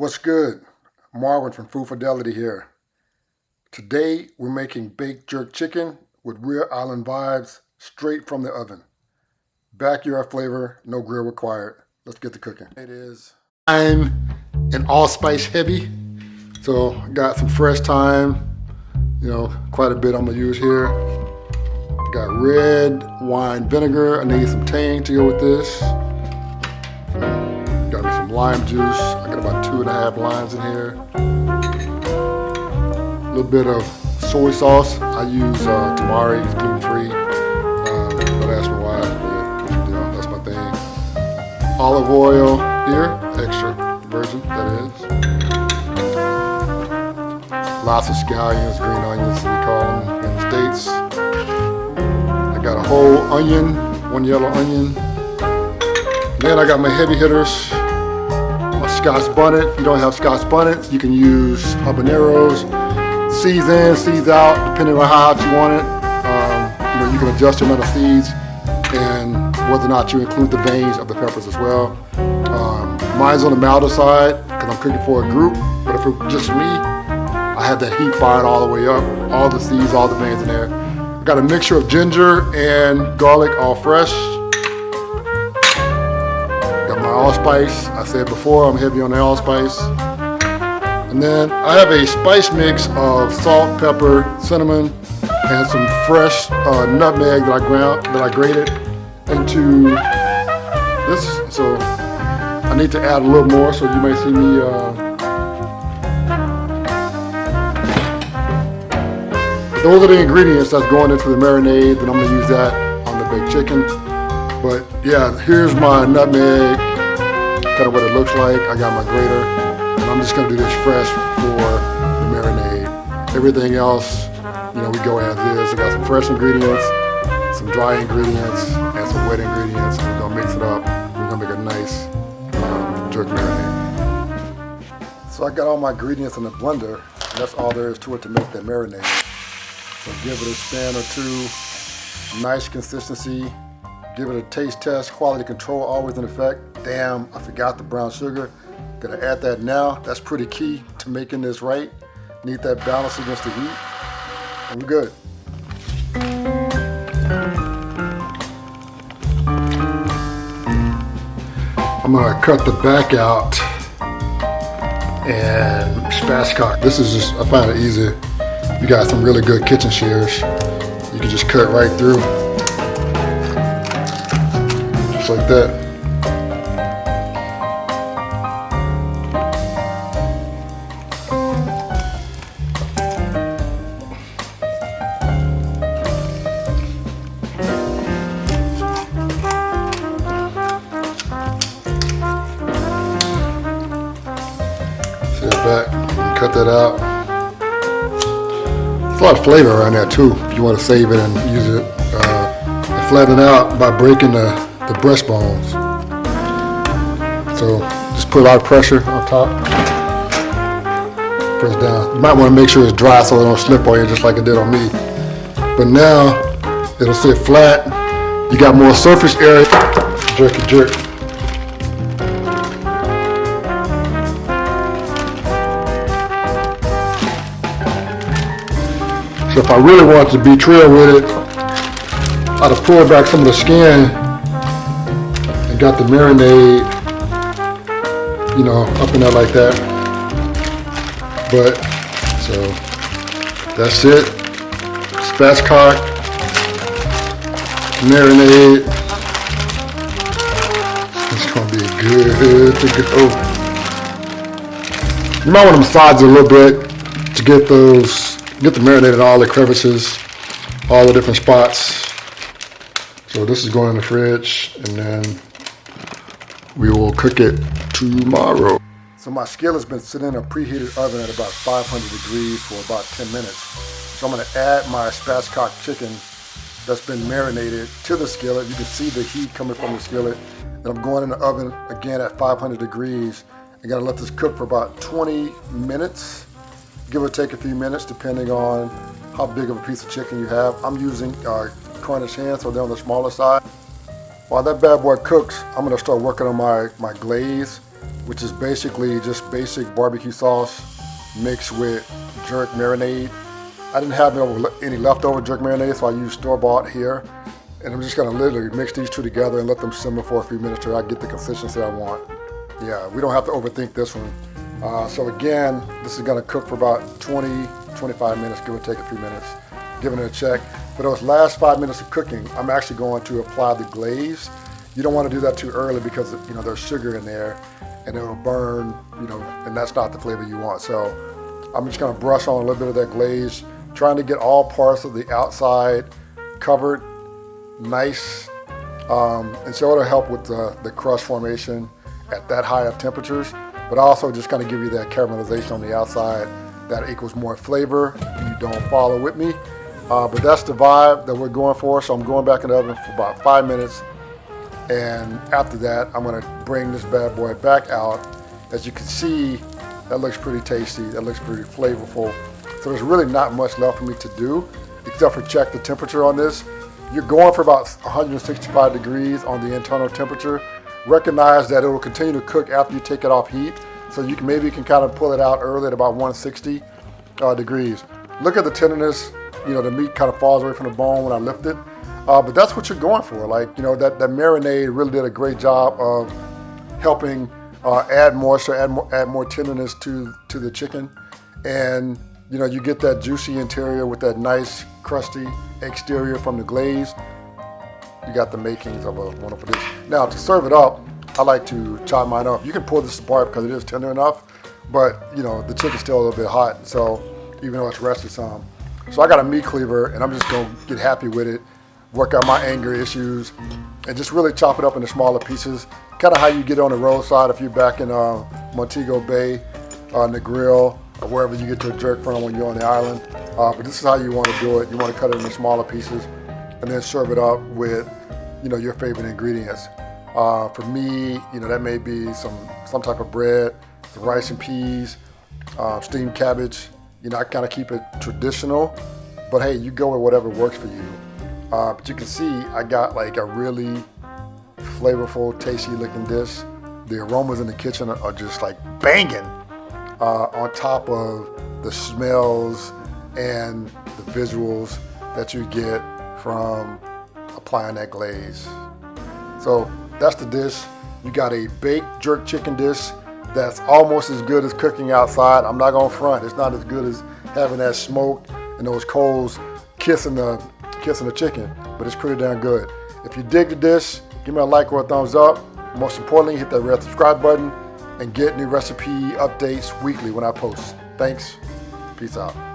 What's good? Marvin from Food Fidelity here. Today we're making baked jerk chicken with real island vibes straight from the oven. Backyard flavor, no grill required. Let's get to cooking. It is thyme and allspice heavy. So got some fresh thyme, quite a bit I'm gonna use here. Got red wine vinegar. I need some tang to go with this. Got me some lime juice. I got about 2.5 limes in here. A little bit of soy sauce. I use tamari, it's gluten-free. Don't ask me why, but that's my thing. Olive oil here, extra virgin, that is. Lots of scallions, green onions, we call them in the States. I got a whole onion, 1 yellow onion. Then I got my heavy hitters, my Scotch bonnet. If you don't have Scotch bonnet, you can use habaneros, seeds in, seeds out, depending on how hot you want it. You can adjust the amount of seeds and whether or not you include the veins of the peppers as well. Mine's on the milder side because I'm cooking for a group, but if it was just me, I had that heat fired all the way up, all the seeds, all the veins in there. I got a mixture of ginger and garlic, all fresh. Got my allspice. I said before, I'm heavy on the allspice. And then I have a spice mix of salt, pepper, cinnamon, and some fresh nutmeg that I grated into this. So I need to add a little more, so you may see me. Those are the ingredients that's going into the marinade, and I'm gonna use that on the baked chicken. But yeah, here's my nutmeg, kind of what it looks like. I got my grater, and I'm just gonna do this fresh for the marinade. Everything else, we go as is. I got some fresh ingredients, some dry ingredients, and some wet ingredients. We're gonna mix it up. We're gonna make a nice jerk marinade. So I got all my ingredients in the blender, and that's all there is to it to make that marinade. So give it a spin or two, nice consistency. Give it a taste test, quality control always in effect. Damn, I forgot the brown sugar. Gotta add that now. That's pretty key to making this right. Need that balance against the heat, and we're good. I'm gonna cut the back out and spatchcock. This is just, I find it easy. You got some really good kitchen shears. You can just cut right through. Just like that. Sit back, cut that out. A lot of flavor around there too, if you want to save it and use it. And flatten it out by breaking the breastbones. So just put a lot of pressure on top. Press down. You might want to make sure it's dry so it don't slip on you just like it did on me. But now it'll sit flat. You got more surface area. Jerk. So if I really wanted to be trail with it, I'd have pulled back some of the skin and got the marinade, up in there like that. But, so, that's it. Spatchcock, marinade. It's gonna be good to go. You might want to massage it a little bit to get the marinade in all the crevices, all the different spots. So this is going in the fridge, and then we will cook it tomorrow. So my skillet's been sitting in a preheated oven at about 500 degrees for about 10 minutes. So I'm gonna add my spatchcock chicken that's been marinated to the skillet. You can see the heat coming from the skillet. Then I'm going in the oven again at 500 degrees. I gotta let this cook for about 20 minutes. Give or take a few minutes depending on how big of a piece of chicken you have. I'm using Cornish hen, so they're on the smaller side. While that bad boy cooks, I'm gonna start working on my glaze. which is basically just basic barbecue sauce mixed with jerk marinade. I didn't have any leftover jerk marinade, so I used store-bought here. And I'm just gonna literally mix these two together and let them simmer for a few minutes till I get the consistency I want. Yeah, we don't have to overthink this one. So again, this is gonna cook for about 20, 25 minutes, give or take a few minutes, giving it a check. For those last 5 minutes of cooking, I'm actually going to apply the glaze. You don't want to do that too early because there's sugar in there and it will burn, and that's not the flavor you want. So I'm just gonna brush on a little bit of that glaze, trying to get all parts of the outside covered nice, and so it'll help with the crust formation at that high of temperatures, but also just kind of give you that caramelization on the outside that equals more flavor. You don't follow with me, but that's the vibe that we're going for. So I'm going back in the oven for about 5 minutes, and after that I'm going to bring this bad boy back out. As you can see, that looks pretty tasty, that looks pretty flavorful. So there's really not much left for me to do except for check the temperature on this. You're going for about 165 degrees on the internal temperature. Recognize that it will continue to cook after you take it off heat, so you can kind of pull it out early at about 160 degrees. Look at the tenderness. The meat kind of falls away from the bone when I lift it, but that's what you're going for. That marinade really did a great job of helping add moisture, add more tenderness to the chicken, and you get that juicy interior with that nice crusty exterior from the glaze. You got the makings of a wonderful dish. Now to serve it up, I like to chop mine up. You can pull this apart because it is tender enough, but the chicken's still a little bit hot, so even though it's rested some. So I got a meat cleaver and I'm just gonna get happy with it, work out my anger issues, and just really chop it up into smaller pieces. Kind of how you get on the roadside if you're back in Montego Bay on the grill, or wherever you get your jerk from when you're on the island. But this is how you want to do it. You want to cut it into smaller pieces and then serve it up with, your favorite ingredients. For me, that may be some type of bread, some rice and peas, steamed cabbage. I kind of keep it traditional, but hey, you go with whatever works for you. But you can see I got like a really flavorful, tasty looking dish. The aromas in the kitchen are just like banging. On top of the smells and the visuals that you get from applying that glaze. So that's the dish. You got a baked jerk chicken dish that's almost as good as cooking outside. I'm not gonna front, it's not as good as having that smoke and those coals kissing the chicken, but it's pretty damn good. If you dig the dish, give me a like or a thumbs up. Most importantly, hit that red subscribe button and get new recipe updates weekly when I post. Thanks. Peace out.